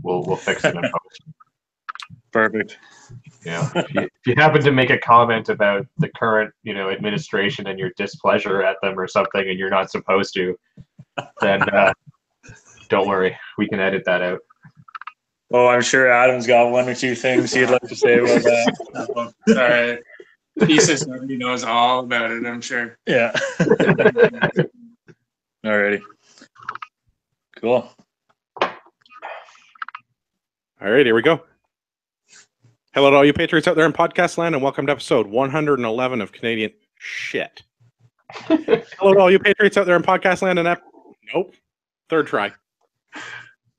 We'll fix it in post. Perfect. Yeah. If you happen to make a comment about the current, administration and your displeasure at them or something, and you're not supposed to, then don't worry, we can edit that out. Oh, I'm sure Adam's got one or two things he'd like to say about that. All right. He says nobody knows all about it, I'm sure. Yeah. Alrighty. Cool. All right, here we go. Hello to all you Patriots out there in podcast land, and welcome to episode 111 of Canadian Shit. Hello to all you Patriots out there in podcast land, and nope, third try.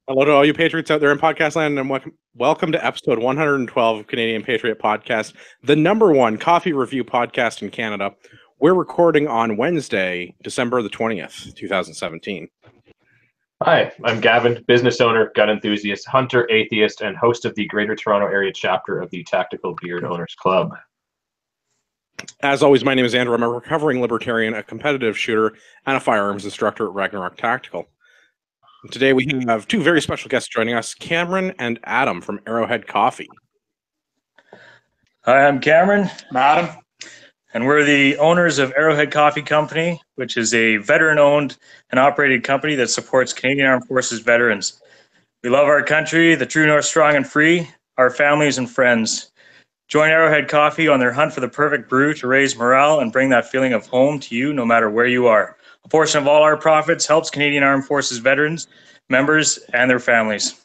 Hello to all you Patriots out there in podcast land, and welcome to episode 112 of Canadian Patriot Podcast, the #1 coffee review podcast in Canada. We're recording on Wednesday, December the 20th, 2017. Hi, I'm Gavin, business owner, gun enthusiast, hunter, atheist, and host of the Greater Toronto Area chapter of the Tactical Beard Owners Club. As always, my name is Andrew. I'm a recovering libertarian, a competitive shooter, and a firearms instructor at Ragnarok Tactical. Today we have two very special guests joining us, Cameron and Adam from Arrowhead Coffee. Hi, I'm Cameron. I'm Adam. And we're the owners of Arrowhead Coffee Company, which is a veteran-owned and operated company that supports Canadian Armed Forces veterans. We love our country, the true north strong and free, our families and friends. Join Arrowhead Coffee on their hunt for the perfect brew to raise morale and bring that feeling of home to you no matter where you are. A portion of all our profits helps Canadian Armed Forces veterans, members, and their families.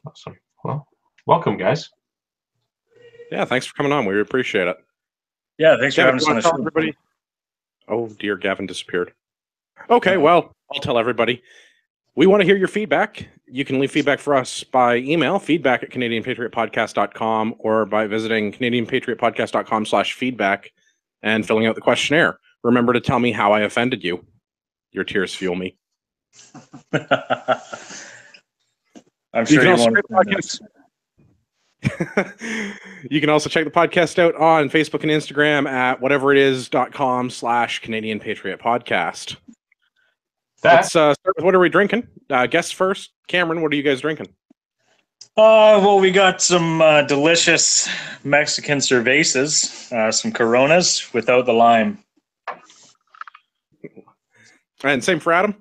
Awesome. Well, welcome, guys. Yeah, thanks for coming on. We appreciate it. Yeah, thanks for having us on the show. Everybody. Oh, dear, Gavin disappeared. Okay, well, I'll tell everybody. We want to hear your feedback. You can leave feedback for us by email, feedback@canadianpatriotpodcast.com, or by visiting canadianpatriotpodcast.com/feedback and filling out the questionnaire. Remember to tell me how I offended you. Your tears fuel me. I'm sure you won't. You can also check the podcast out on Facebook and Instagram at whateveritis.com/Canadian Patriot Podcast. Let's start with what are we drinking? Guess first. Cameron, what are you guys drinking? Well, we got some delicious Mexican cervezas, some Coronas without the lime. And same for Adam?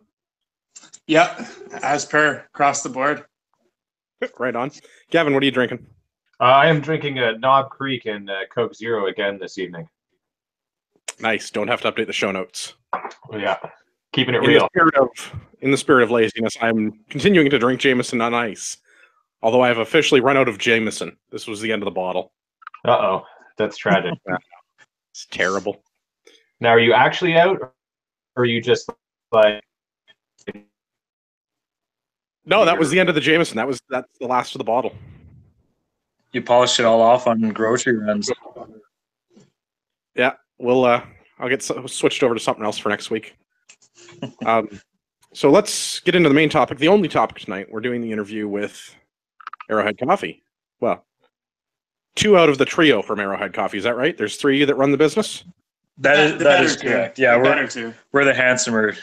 Yep, as per, across the board. Right on. Gavin, what are you drinking? I am drinking a Knob Creek and Coke Zero again this evening. Nice. Don't have to update the show notes. Yeah, keeping it real. In the spirit of laziness, I'm continuing to drink Jameson on ice. Although I have officially run out of Jameson. This was the end of the bottle. Uh-oh. That's tragic. It's terrible. Now, are you actually out? Or are you just like... No, that was the end of the Jameson. That's the last of the bottle. You polished it all off on grocery runs. Yeah, I'll get switched over to something else for next week. So let's get into the main topic, the only topic tonight. We're doing the interview with Arrowhead Coffee. Well, 2 out of the trio from Arrowhead Coffee. Is that right? There's 3 of you that run the business? That is correct. Yeah, we're the handsomer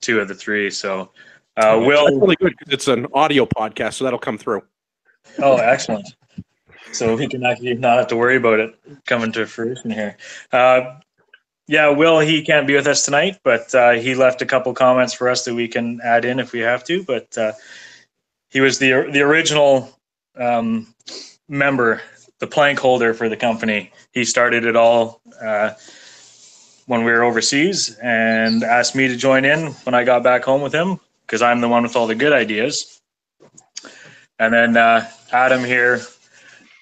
2 of the 3. So Will, that's really good because it's an audio podcast, so that'll come through. Oh, excellent. So we can actually not have to worry about it coming to fruition here. Yeah, Will, he can't be with us tonight, but he left a couple comments for us that we can add in if we have to. But he was the original member, the plank holder for the company. He started it all when we were overseas and asked me to join in when I got back home with him because I'm the one with all the good ideas. And then Adam here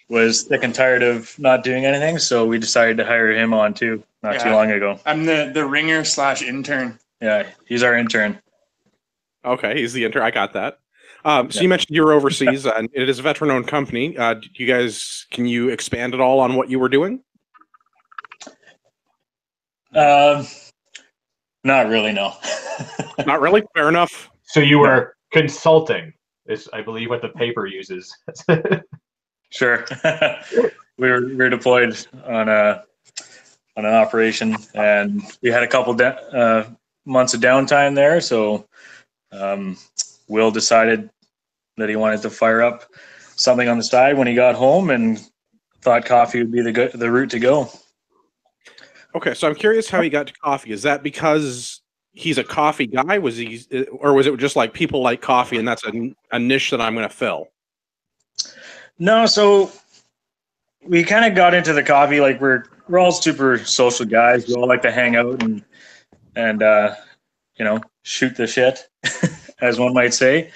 was sick and tired of not doing anything, so we decided to hire him on too not too long ago. I'm the ringer/intern. Yeah, he's our intern. Okay, he's the intern. I got that. So you mentioned you were overseas, and it is a veteran-owned company. Can you expand at all on what you were doing? Not really, no. Not really? Fair enough. So you were consulting, is I believe what the paper uses. Sure. we were deployed on an operation, and we had a couple months of downtime there. So Will decided that he wanted to fire up something on the side when he got home, and thought coffee would be the route to go. Okay, so I'm curious how he got to coffee. Is that because he's a coffee guy? Or was it just like people like coffee and that's a niche that I'm going to fill? No, so we kind of got into the coffee, like we're all super social guys. We all like to hang out and shoot the shit, as one might say.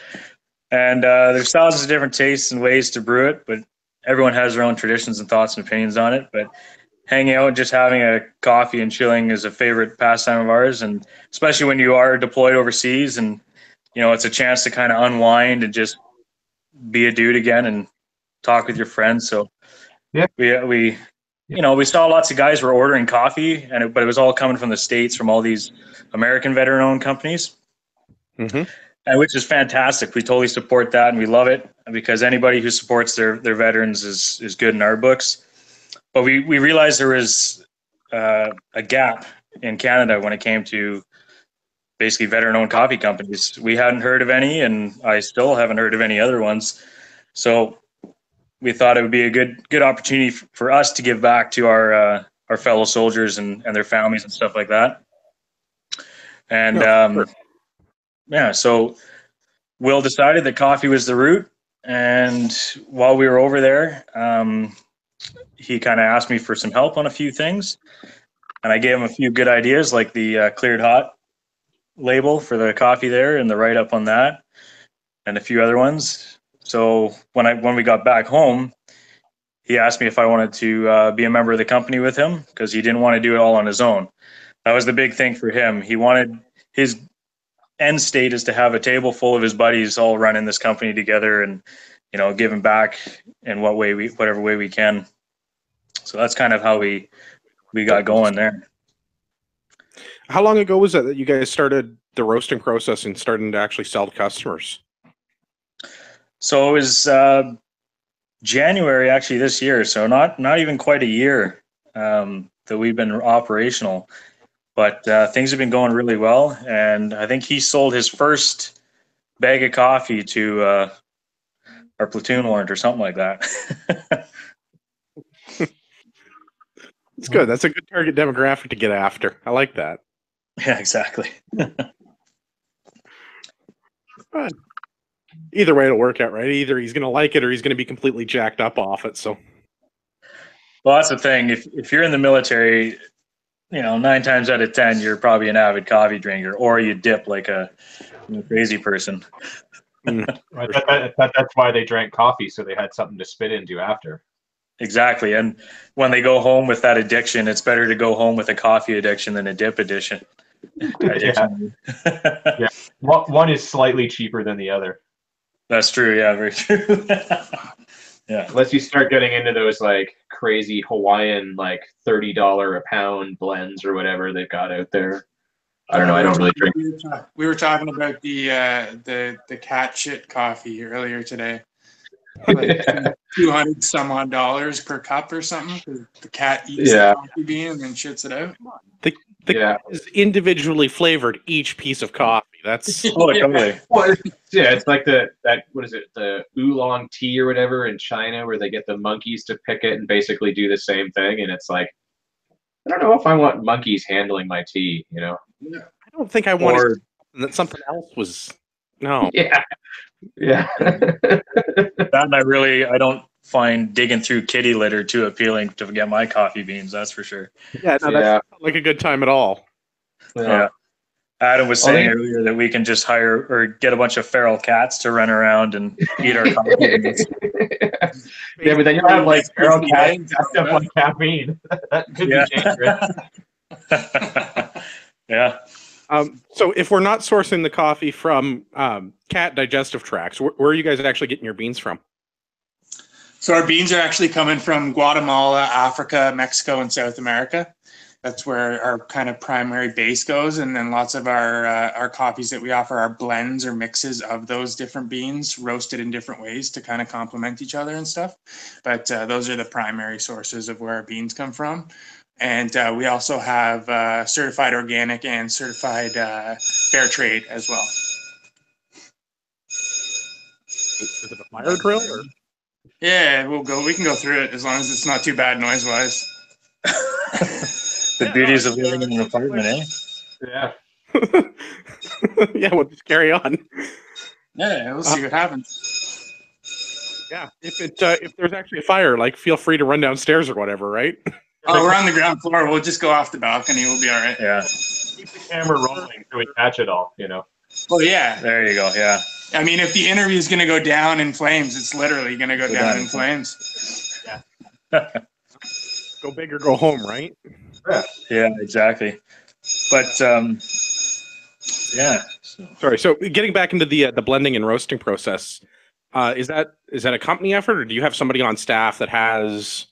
And there's thousands of different tastes and ways to brew it, but everyone has their own traditions and thoughts and opinions on it. But hanging out and just having a coffee and chilling is a favorite pastime of ours, and especially when you are deployed overseas, and it's a chance to kind of unwind and just be a dude again and talk with your friends. So yeah, we saw lots of guys were ordering coffee, but it was all coming from the States, from all these American veteran-owned companies. Mm-hmm. And which is fantastic. We totally support that, and we love it, because anybody who supports their veterans is good in our books. But we realized there was a gap in Canada when it came to basically veteran-owned coffee companies. We hadn't heard of any, and I still haven't heard of any other ones. So we thought it would be a good opportunity for us to give back to our fellow soldiers and their families and stuff like that. And so Will decided that coffee was the route. And while we were over there, he kind of asked me for some help on a few things. And I gave him a few good ideas, like the cleared hot label for the coffee there and the write-up on that, and a few other ones. So when we got back home, he asked me if I wanted to be a member of the company with him, because he didn't want to do it all on his own. That was the big thing for him. He wanted his end state is to have a table full of his buddies all running this company together and, giving back in whatever way we can. So that's kind of how we got going there. How long ago was that you guys started the roasting process and starting to actually sell to customers? So it was January actually this year. So not even quite a year that we've been operational. But things have been going really well, and I think he sold his first bag of coffee to our platoon warrant or something like that. It's good. That's a good target demographic to get after. I like that. Yeah, exactly. But either way, it'll work out, right? Either he's going to like it or he's going to be completely jacked up off it. So, well, that's the thing. If you're in the military, 9 times out of 10, you're probably an avid coffee drinker, or you dip like a crazy person. Right. That's why they drank coffee, so they had something to spit into after. Exactly. And when they go home with that addiction, it's better to go home with a coffee addiction than a dip addiction. Yeah. Yeah. One is slightly cheaper than the other. That's true. Yeah, very true. Yeah. Unless you start getting into those like crazy Hawaiian like $30 a pound blends or whatever they've got out there. I don't know. I don't really drink. We were talking about the cat shit coffee earlier today. Like $200 some odd per cup or something. 'Cause the cat eats the coffee bean and then shits it out. The cat is individually flavored each piece of coffee. That's totally. Well, it's like what is it, the oolong tea or whatever in China, where they get the monkeys to pick it and basically do the same thing, and it's like, I don't know if I want monkeys handling my tea, Yeah. I don't think I wanted that something else was. No. Yeah. That, and I don't find digging through kitty litter too appealing to get my coffee beans. That's for sure. Yeah, no, that's not like a good time at all. Yeah. Adam was saying earlier that we can just hire or get a bunch of feral cats to run around and eat our coffee beans. Yeah, but then you'll have like feral cats jacked up on caffeine. That could be dangerous. Yeah. So if we're not sourcing the coffee from cat digestive tracts, where are you guys actually getting your beans from? So our beans are actually coming from Guatemala, Africa, Mexico, and South America. That's where our kind of primary base goes, and then lots of our coffees that we offer are blends or mixes of those different beans, roasted in different ways to kind of complement each other and stuff. But those are the primary sources of where our beans come from. And we also have certified organic and certified fair trade as well. Is it a fire drill? Or? Yeah, we can go through it as long as it's not too bad noise-wise. The beauties of living in an apartment, eh? Yeah. Yeah, we'll just carry on. Yeah, we'll see what happens. Yeah, if there's actually a fire, like feel free to run downstairs or whatever, right? Oh, we're on the ground floor. We'll just go off the balcony. We'll be all right. Yeah. Keep the camera rolling so we catch it all, you know. Well, yeah. There you go. Yeah. I mean, if the interview is going to go down in flames, it's literally going to go down in flames. Yeah. Go big or go home, right? Yeah, exactly. But yeah. Sorry. So getting back into the blending and roasting process, is that a company effort, or do you have somebody on staff that has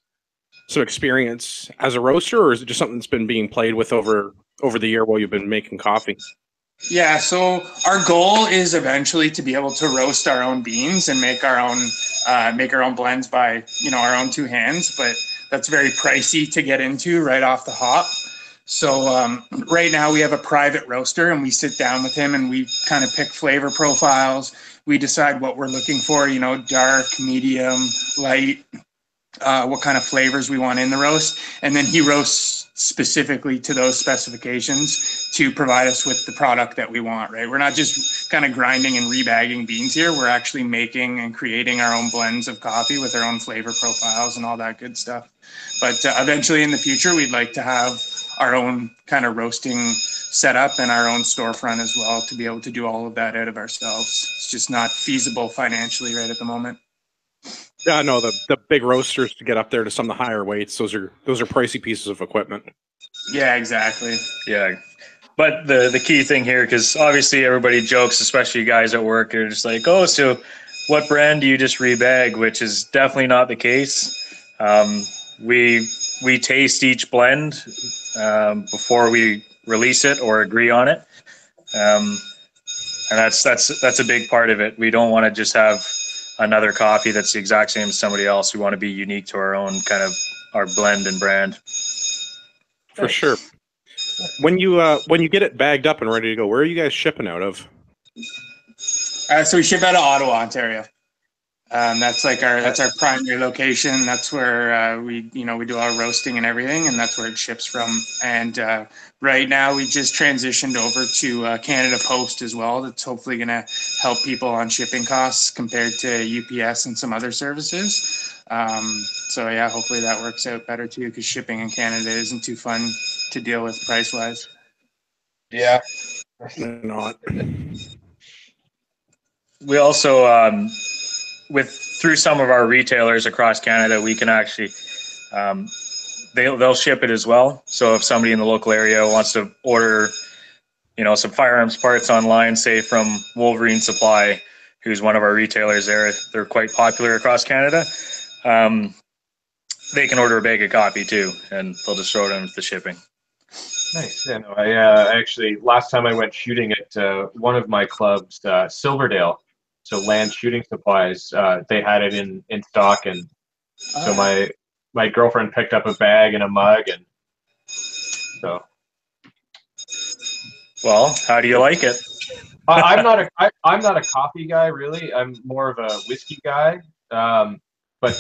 some experience as a roaster, or is it just something that's been being played with over the year while you've been making coffee? Yeah, so our goal is eventually to be able to roast our own beans and make our own blends by, our own two hands, but that's very pricey to get into right off the hop. So right now we have a private roaster, and we sit down with him and we kind of pick flavor profiles. We decide what we're looking for, dark, medium, light, what kind of flavors we want in the roast. And then he roasts specifically to those specifications to provide us with the product that we want, right? We're not just kind of grinding and rebagging beans here. We're actually making and creating our own blends of coffee with our own flavor profiles and all that good stuff. But eventually in the future, we'd like to have our own kind of roasting setup and our own storefront as well to be able to do all of that out of ourselves. It's just not feasible financially right at the moment. Yeah, no, the big roasters to get up there to some of the higher weights, those are pricey pieces of equipment. Yeah, exactly. Yeah. But the key thing here, because obviously everybody jokes, especially you guys at work, are just like, oh, so what brand do you just rebag? Which is definitely not the case. We taste each blend before we release it or agree on it, and that's a big part of it. We don't want to just have another coffee that's the exact same as somebody else. We want to be unique to our own kind of our blend and brand. For sure. When you get it bagged up and ready to go, where are you guys shipping out of? So we ship out of Ottawa, Ontario. That's our primary location. That's where we do our roasting and everything, and that's where it ships from. And right now we just transitioned over to Canada Post as well. That's hopefully going to help people on shipping costs compared to UPS and some other services. So yeah, hopefully that works out better too, because shipping in Canada isn't too fun to deal with price wise. Yeah. Not. We also through some of our retailers across Canada, we can actually they'll ship it as well. So if somebody in the local area wants to order, some firearms parts online, say from Wolverine Supply, who's one of our retailers there, they're quite popular across Canada. They can order a bag of coffee too, and they'll just throw it in with the shipping. Nice. Yeah, no, I actually, last time I went shooting at one of my clubs, Silverdale, so Land Shooting Supplies, they had it in stock, and so my girlfriend picked up a bag and a mug, and so. Well, how do you like it? I'm not a coffee guy, really. I'm more of a whiskey guy. But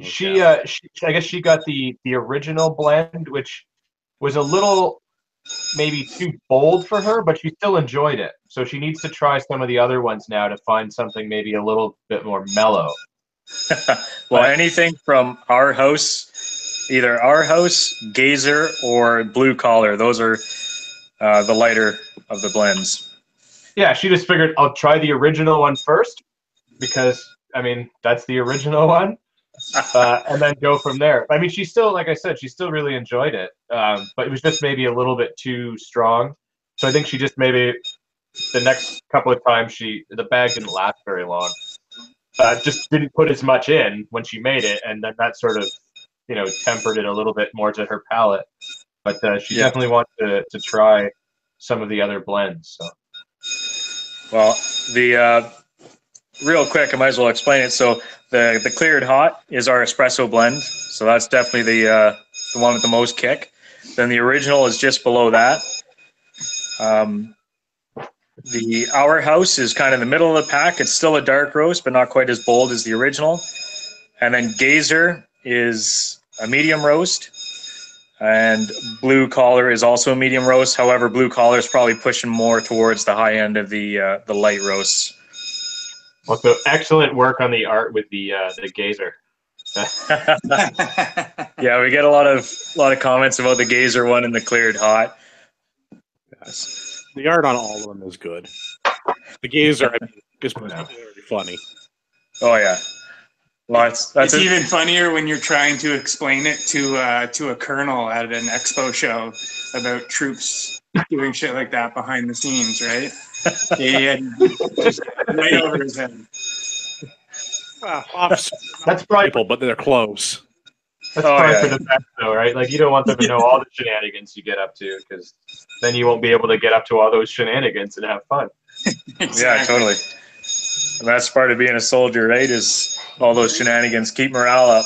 she I guess she got the original blend, which was a little maybe too bold for her, but she still enjoyed it. So she needs to try some of the other ones now to find something maybe a little bit more mellow. Well, anything from our house, either our house, Gazer, or Blue Collar, those are the lighter of the blends. Yeah, she just figured I'll try the original one first, because I mean that's the original one, and then go from there. I mean, she still, like I said, she still really enjoyed it, but it was just maybe a little bit too strong. So I think she just maybe the next couple of times the bag didn't last very long. Just didn't put as much in when she made it, and then that sort of tempered it a little bit more to her palate. But she definitely wants to try some of the other blends. So. Well, the real quick, I might as well explain it. So the cleared hot is our espresso blend. So that's definitely the one with the most kick. Then the original is just below that. Our House is kind of in the middle of the pack. It's still a dark roast, but not quite as bold as the original. And then Gazer is a medium roast. And Blue Collar is also a medium roast. However, Blue Collar is probably pushing more towards the high end of the light roasts. Well, so excellent work on the art with the Gazer. Yeah, we get a lot of comments about the Gazer one and the cleared hot. Yes. The art on all of them is good. The Gazer is particularly funny. Oh yeah. Well, it's even funnier when you're trying to explain it to a colonel at an expo show about troops doing shit like that behind the scenes, right? Yeah, just right over his head. Well, officers, that's probably people, but they're close. That's probably for the best, though, right? Like, you don't want them to know all the shenanigans you get up to, because then you won't be able to get up to all those shenanigans and have fun. Exactly. Yeah, totally. And that's part of being a soldier, right? Is all those shenanigans keep morale up.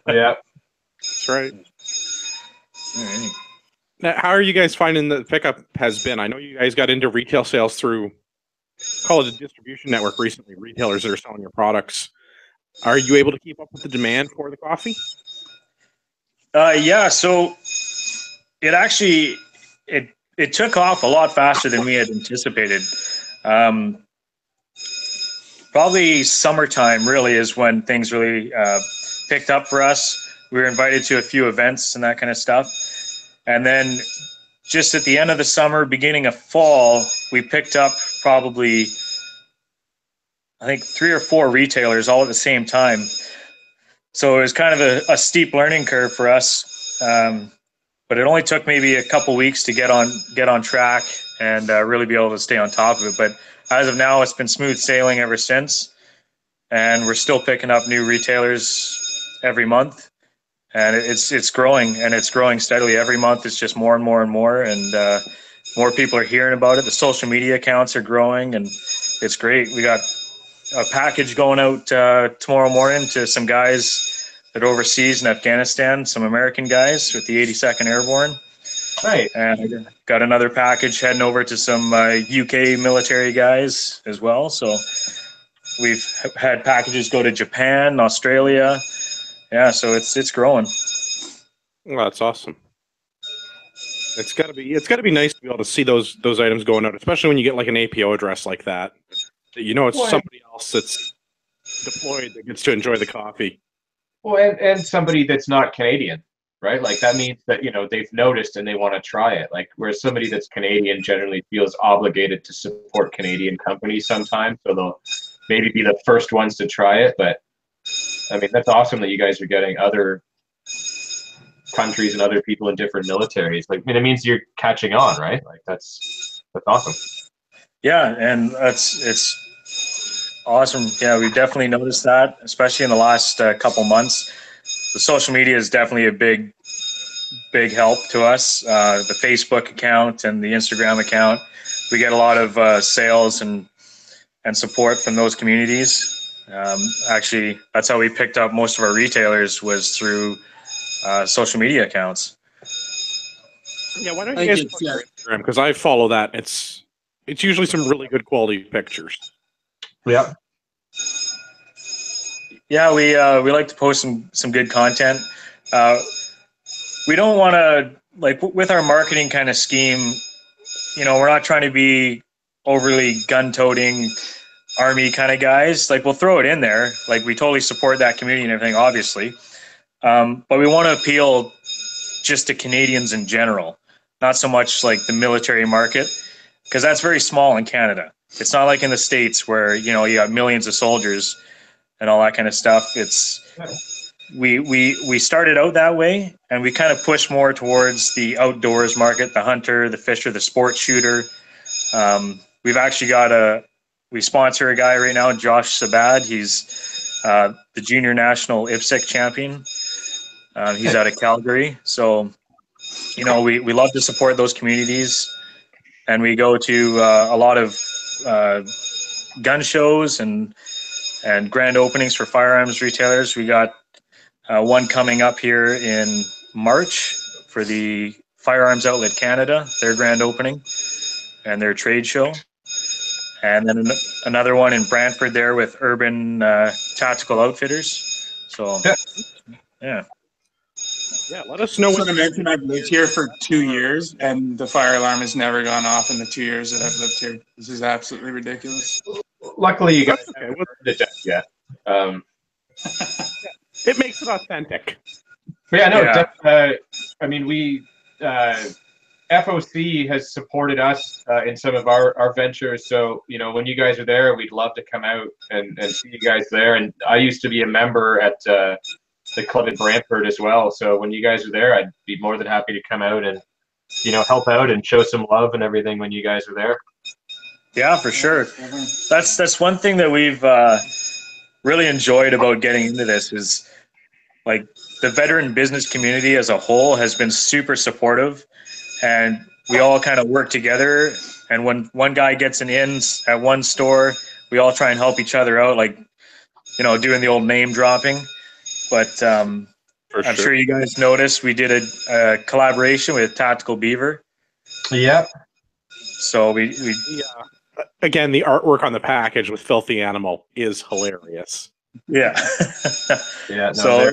Yeah, that's right. All right. Now, how are you guys finding the pickup has been? I know you guys got into retail sales through, call it a distribution network recently, retailers that are selling your products. Are you able to keep up with the demand for the coffee? Yeah, so it actually it took off a lot faster than we had anticipated. Probably summertime really is when things really picked up for us. We were invited to a few events and that kind of stuff. And then just at the end of the summer, beginning of fall, we picked up probably, I think, 3 or 4 retailers all at the same time. So it was kind of a steep learning curve for us. But it only took maybe a couple weeks to get on track and really be able to stay on top of it. But as of now, it's been smooth sailing ever since. And we're still picking up new retailers every month. And it's growing, and it's growing steadily. Every month it's just more and more and more, and more people are hearing about it. The social media accounts are growing, and it's great. We got a package going out tomorrow morning to some guys that are overseas in Afghanistan, some American guys with the 82nd Airborne. right. And I got another package heading over to some UK military guys as well. So we've had packages go to Japan, Australia. Yeah, so it's growing. Well, that's awesome. It's gotta be nice to be able to see those items going out, especially when you get like an APO address like that. You know, it's somebody else that's deployed that gets to enjoy the coffee. Well, and somebody that's not Canadian, right? Like, that means that, they've noticed and they want to try it. Like, whereas somebody that's Canadian generally feels obligated to support Canadian companies sometimes, so they'll maybe be the first ones to try it. But I mean, that's awesome that you guys are getting other countries and other people in different militaries. Like, I mean, it means you're catching on, right? Like, that's awesome. Yeah, and it's awesome. Yeah, we've definitely noticed that, especially in the last couple months. The social media is definitely a big help to us. The Facebook account and the Instagram account, we get a lot of sales and support from those communities. Actually, that's how we picked up most of our retailers, was through social media accounts. Yeah, why don't you guys put your Instagram? Because I follow that. It's usually some really good quality pictures. Yeah. Yeah, we like to post some good content. We don't want to, like, with our marketing kind of scheme, we're not trying to be overly gun-toting army kind of guys. Like, we'll throw it in there. Like, we totally support that community and everything, obviously. But we want to appeal just to Canadians in general, not so much like the military market, because that's very small in Canada. It's not like in the States where, you have millions of soldiers and all that kind of stuff. We started out that way, and we kind of push more towards the outdoors market, the hunter, the fisher, the sports shooter. We've actually we sponsor a guy right now, Josh Sabad. He's the junior national IPSC champion. He's out of Calgary. So, we love to support those communities, and we go to a lot of gun shows and grand openings for firearms retailers. We got one coming up here in March for the Firearms Outlet Canada, their grand opening and their trade show. and then another one in Brantford there with Urban Tactical Outfitters. So, yeah. Yeah, let us know. So to mention, I've lived here for 2 years, and the fire alarm has never gone off in the 2 years that I've lived here. This is absolutely ridiculous. Luckily, you guys That's okay. haven't burned it down yet. It makes it authentic. But yeah, no. Yeah. I mean, we FOC has supported us in some of our ventures. So when you guys are there, we'd love to come out and see you guys there. And I used to be a member at the club in Brantford as well. So when you guys are there, I'd be more than happy to come out and help out and show some love and everything when you guys are there. Yeah, for sure. That's one thing that we've really enjoyed about getting into this is like the veteran business community as a whole has been super supportive, and we all kind of work together. And when one guy gets an in at one store, we all try and help each other out, like doing the old name dropping. But I'm sure you guys noticed we did a collaboration with Tactical Beaver. Yeah. So we again, the artwork on the package with Filthy Animal is hilarious. Yeah. Yeah. No, so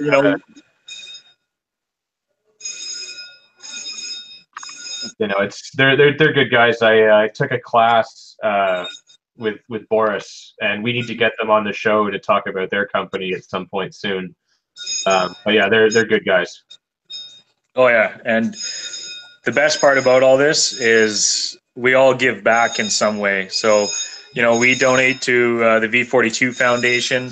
it's they're good guys. I took a class with Boris, and we need to get them on the show to talk about their company at some point soon. But yeah, they're good guys. Oh yeah, and the best part about all this is we all give back in some way. So, we donate to the V42 Foundation.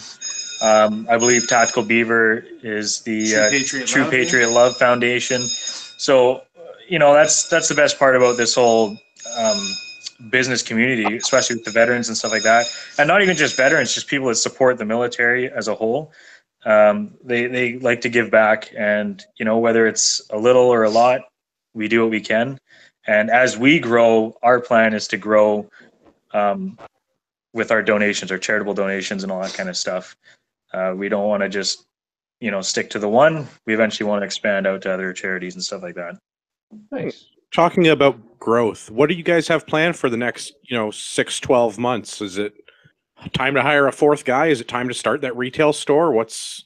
I believe Tactical Beaver is the True Patriot Love Foundation. So, that's the best part about this whole business community, especially with the veterans and stuff like that. And not even just veterans, just people that support the military as a whole. They like to give back, and whether it's a little or a lot, we do what we can. And as we grow, our plan is to grow with our donations, our charitable donations, and all that kind of stuff. We don't want to just stick to the one. We eventually want to expand out to other charities and stuff like that. Nice. Talking about growth, what do you guys have planned for the next 6-12 months? Is it time to hire a fourth guy? Is it time to start that retail store? What's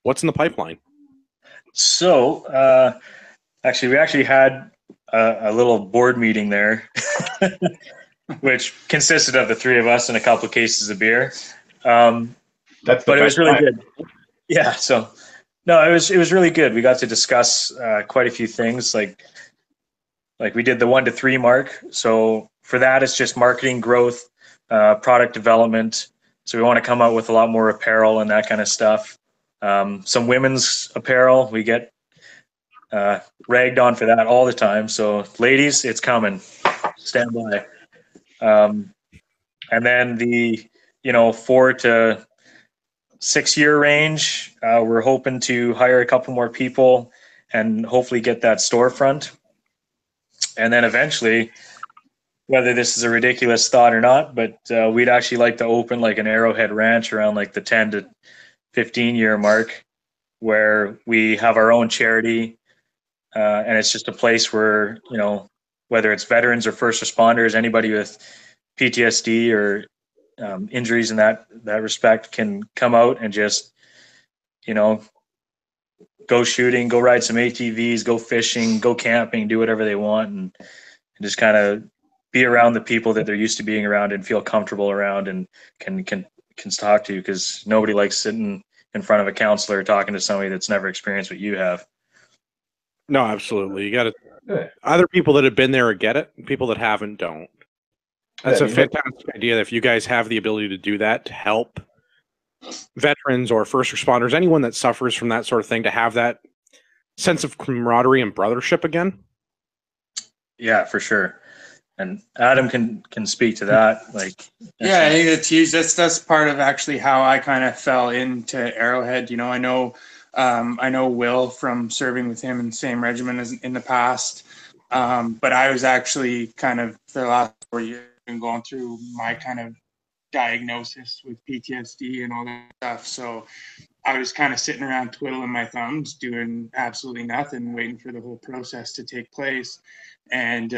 in the pipeline? So we actually had a little board meeting there, which consisted of the three of us and a couple of cases of beer. But it was really good. Yeah. So no, it was really good. We got to discuss quite a few things, like we did the 1 to 3 mark. So for that, it's just marketing growth, product development. So we want to come out with a lot more apparel and that kind of stuff. Some women's apparel. We get ragged on for that all the time. So ladies, it's coming. Stand by. And then the 4 to 6 year range, we're hoping to hire a couple more people and hopefully get that storefront. And then eventually, whether this is a ridiculous thought or not, but we'd actually like to open like an Arrowhead ranch around like the 10 to 15 year mark, where we have our own charity. And it's just a place where, whether it's veterans or first responders, anybody with PTSD or injuries in that respect can come out and just, go shooting, go ride some ATVs, go fishing, go camping, do whatever they want, and just kind of be around the people that they're used to being around and feel comfortable around and can talk to, because nobody likes sitting in front of a counselor talking to somebody that's never experienced what you have. No, absolutely. You got to other people that have been there get it. People that haven't don't. That's a fantastic idea. If you guys have the ability to do that to help veterans or first responders, anyone that suffers from that sort of thing, to have that sense of camaraderie and brothership again. Yeah, for sure. And Adam can speak to that. I think that's huge. That's part of actually how I kind of fell into Arrowhead. I know Will from serving with him in the same regiment as in the past. But I was actually kind of for the last 4 years been going through my kind of diagnosis with PTSD and all that stuff. So I was kind of sitting around twiddling my thumbs, doing absolutely nothing, waiting for the whole process to take place. And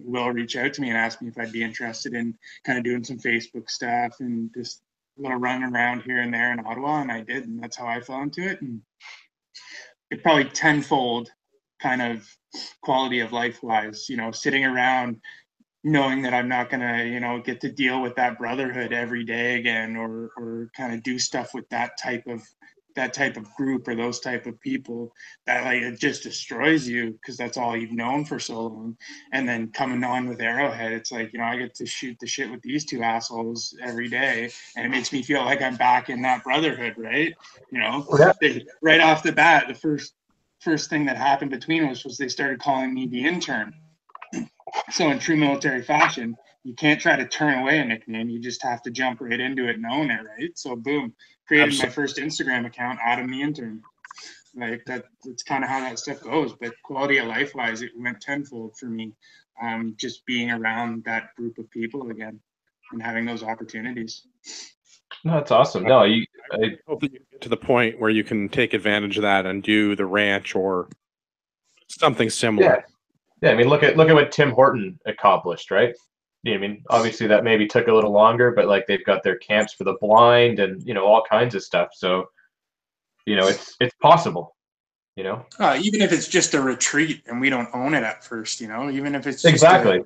Will reached out to me and asked me if I'd be interested in kind of doing some Facebook stuff and just a little run around here and there in Ottawa. And I did, and that's how I fell into it. And it probably tenfold kind of quality of life wise, you know, sitting around knowing that I'm not gonna, you know, get to deal with that brotherhood every day again, or kind of do stuff with that type of group or those type of people, that like it just destroys you because that's all you've known for so long. And then coming on with Arrowhead, it's like, you know, I get to shoot the shit with these two assholes every day, and it makes me feel like I'm back in that brotherhood, right? You know, right off the bat, the first thing that happened between us was they started calling me the intern. So in true military fashion, you can't try to turn away a nickname. You just have to jump right into it and own it, right? So boom, created my first Instagram account, Adam the Intern. Like that's kind of how that stuff goes. But quality of life wise, it went tenfold for me. Just being around that group of people again and having those opportunities. No, that's awesome. No, I hope that you get to the point where you can take advantage of that and do the ranch or something similar. Yeah, I mean, look at what Tim Horton accomplished, right? I mean, obviously that maybe took a little longer, but like they've got their camps for the blind and, you know, all kinds of stuff. So, you know, it's possible, you know. Even if it's just a retreat and we don't own it at first, you know, even if it's just exactly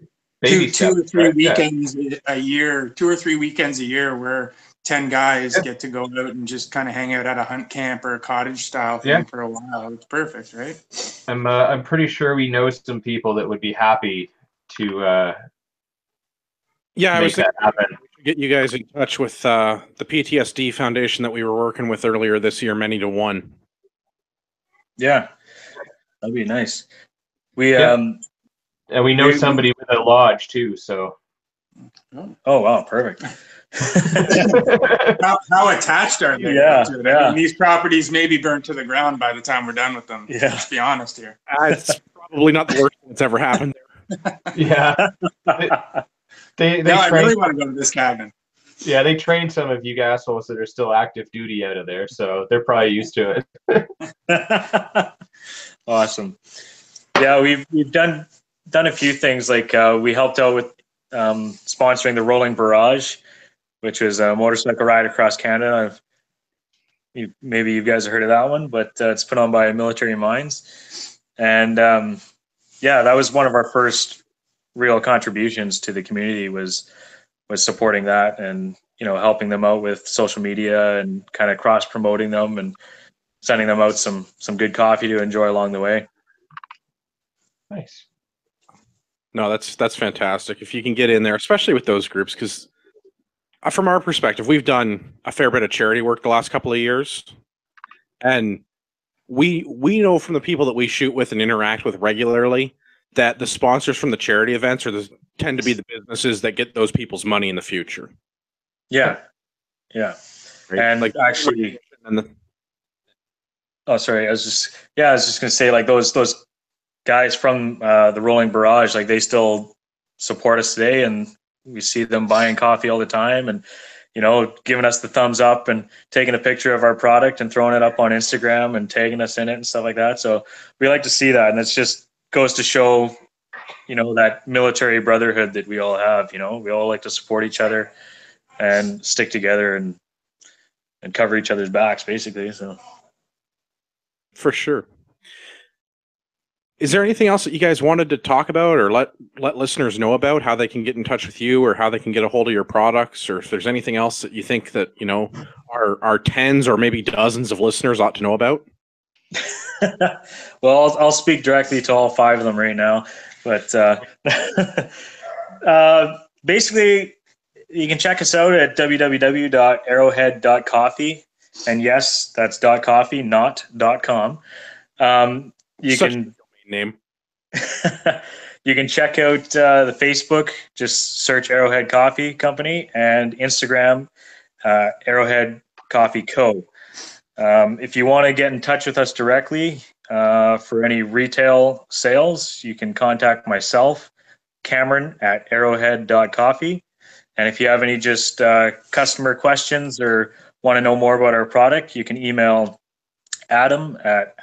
two or three weekends a year, 2 or 3 weekends a year where 10 guys get to go out and just kind of hang out at a hunt camp or a cottage style thing for a while. It's perfect, right? I'm pretty sure we know some people that would be happy to I was that happen. Get you guys in touch with the PTSD Foundation that we were working with earlier this year, Many to One. Yeah, that'd be nice. We and we know somebody with a lodge too, so. Oh wow, perfect. how attached are they to it? I mean, these properties may be burnt to the ground by the time we're done with them. Yeah, let's be honest here. It's probably not the worst that's ever happened there. Yeah. They I really want to go to this cabin. Yeah, they trained some of you assholes that are still active duty out of there, so they're probably used to it. Awesome. Yeah, we've done a few things. Like we helped out with sponsoring the Rolling Barrage, which was a motorcycle ride across Canada. Maybe you guys have heard of that one, but it's put on by Military Minds. And that was one of our first real contributions to the community was supporting that and, you know, helping them out with social media and kind of cross promoting them and sending them out some good coffee to enjoy along the way. Nice. No, that's fantastic. If you can get in there, especially with those groups, because from our perspective, we've done a fair bit of charity work the last couple of years, and we know from the people that we shoot with and interact with regularly that the sponsors from the charity events tend to be the businesses that get those people's money in the future. Yeah. Right? And like actually, I was just gonna say, like those guys from the Rolling Barrage, like they still support us today, and we see them buying coffee all the time, and you know, giving us the thumbs up and taking a picture of our product and throwing it up on Instagram and tagging us in it and stuff like that. So we like to see that, and it's just goes to show, you know, that military brotherhood that we all have. You know, we all like to support each other and stick together and cover each other's backs, basically. So for sure. Is there anything else that you guys wanted to talk about or let listeners know about, how they can get in touch with you or how they can get a hold of your products, or if there's anything else that you think that, you know, our tens or maybe dozens of listeners ought to know about? Well, I'll speak directly to all 5 of them right now, but basically you can check us out at www.arrowhead.coffee, and yes, that's .coffee, not .com. You Such can name. You can check out the Facebook, just search Arrowhead Coffee Company, and Instagram, Arrowhead Coffee Co. If you want to get in touch with us directly for any retail sales, you can contact myself, Cameron, at arrowhead.coffee, And if you have any just customer questions or want to know more about our product, you can email Adam at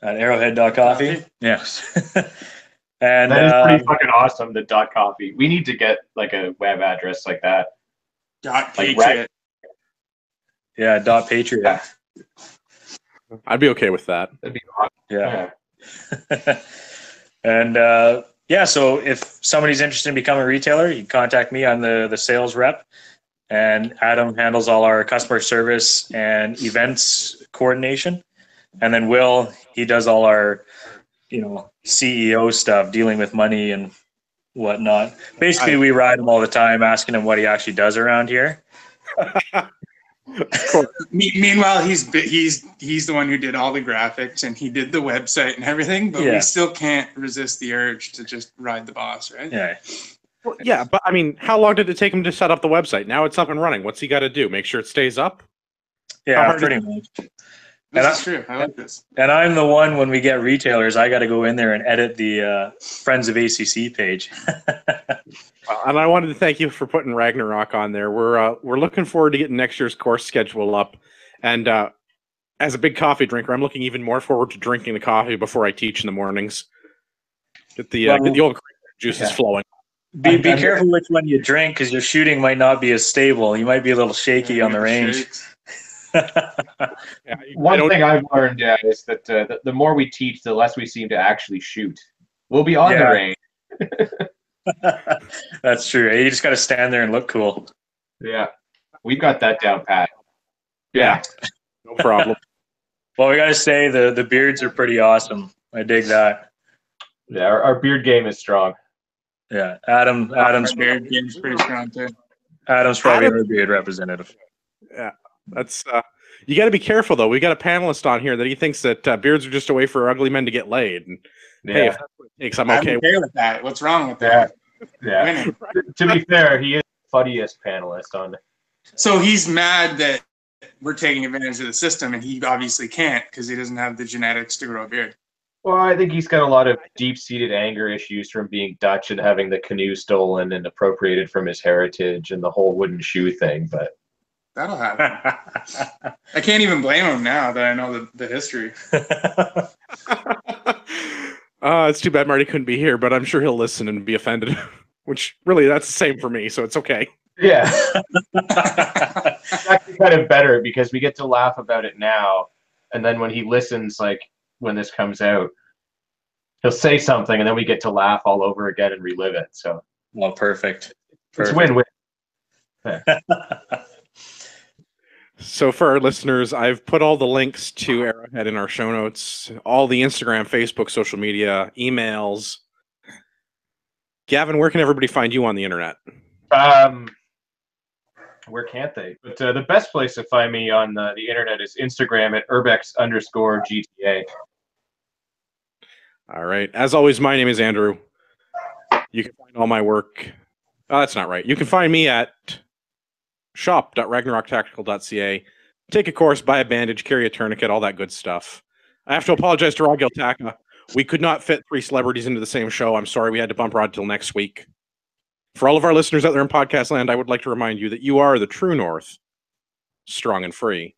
arrowhead.coffee. Yes. And that is pretty fucking awesome, the .coffee. We need to get like a web address like that. Patriot. Yeah, Patriot. Yeah. I'd be okay with that. That'd be awesome. Yeah. And so if somebody's interested in becoming a retailer, you can contact me. I'm the sales rep, and Adam handles all our customer service and events coordination. And then Will, he does all our, CEO stuff, dealing with money and whatnot. Basically, we ride him all the time, asking him what he actually does around here. Meanwhile, he's the one who did all the graphics and he did the website and everything, but we still can't resist the urge to just ride the boss, right? Yeah. Well, yeah, but I mean, how long did it take him to set up the website? Now it's up and running. What's he got to do? Make sure it stays up? Yeah, pretty much. This is true. I like this. And I'm the one, when we get retailers, I got to go in there and edit the Friends of ACC page. And I wanted to thank you for putting Ragnarok on there. We're looking forward to getting next year's course schedule up. And as a big coffee drinker, I'm looking even more forward to drinking the coffee before I teach in the mornings. Get the old juices flowing. Be careful which one you drink, because your shooting might not be as stable. You might be a little shaky on the range. One thing I've learned is that the more we teach, the less we seem to actually shoot. We'll be on the range. That's true. You just got to stand there and look cool. Yeah, we've got that down pat. Yeah, no problem. Well, we got to say the beards are pretty awesome. I dig that. Yeah, our beard game is strong. Yeah, Adam's beard game is pretty strong too. Adam's probably our beard representative. Yeah, that's you got to be careful though. We got a panelist on here that he thinks that beards are just a way for ugly men to get laid. And hey, if that's what it takes, I'm okay with that. What's wrong with that? Yeah. To be fair, he is the funniest panelist on. So he's mad that we're taking advantage of the system, and he obviously can't because he doesn't have the genetics to grow a beard. Well, I think he's got a lot of deep-seated anger issues from being Dutch and having the canoe stolen and appropriated from his heritage and the whole wooden shoe thing. But that'll happen. I can't even blame him now that I know the history. It's too bad Marty couldn't be here, but I'm sure he'll listen and be offended. Which really, that's the same for me, so it's okay. Yeah. It's actually kind of better because we get to laugh about it now, and then when he listens, like when this comes out, he'll say something, and then we get to laugh all over again and relive it. So, well, perfect. It's win-win. Yeah. So for our listeners, I've put all the links to Arrowhead in our show notes, all the Instagram, Facebook, social media, emails. Gavin, where can everybody find you on the internet? Where can't they? But the best place to find me on the internet is Instagram at urbex_GTA. All right. As always, my name is Andrew. You can find all my work. Oh, that's not right. You can find me at shop.ragnaroktactical.ca. Take a course, buy a bandage, carry a tourniquet, all that good stuff. I have to apologize to Rod Giltaka. We could not fit 3 celebrities into the same show. I'm sorry, we had to bump Rod till next week. For all of our listeners out there in podcast land, I would like to remind you that you are the true North, strong and free.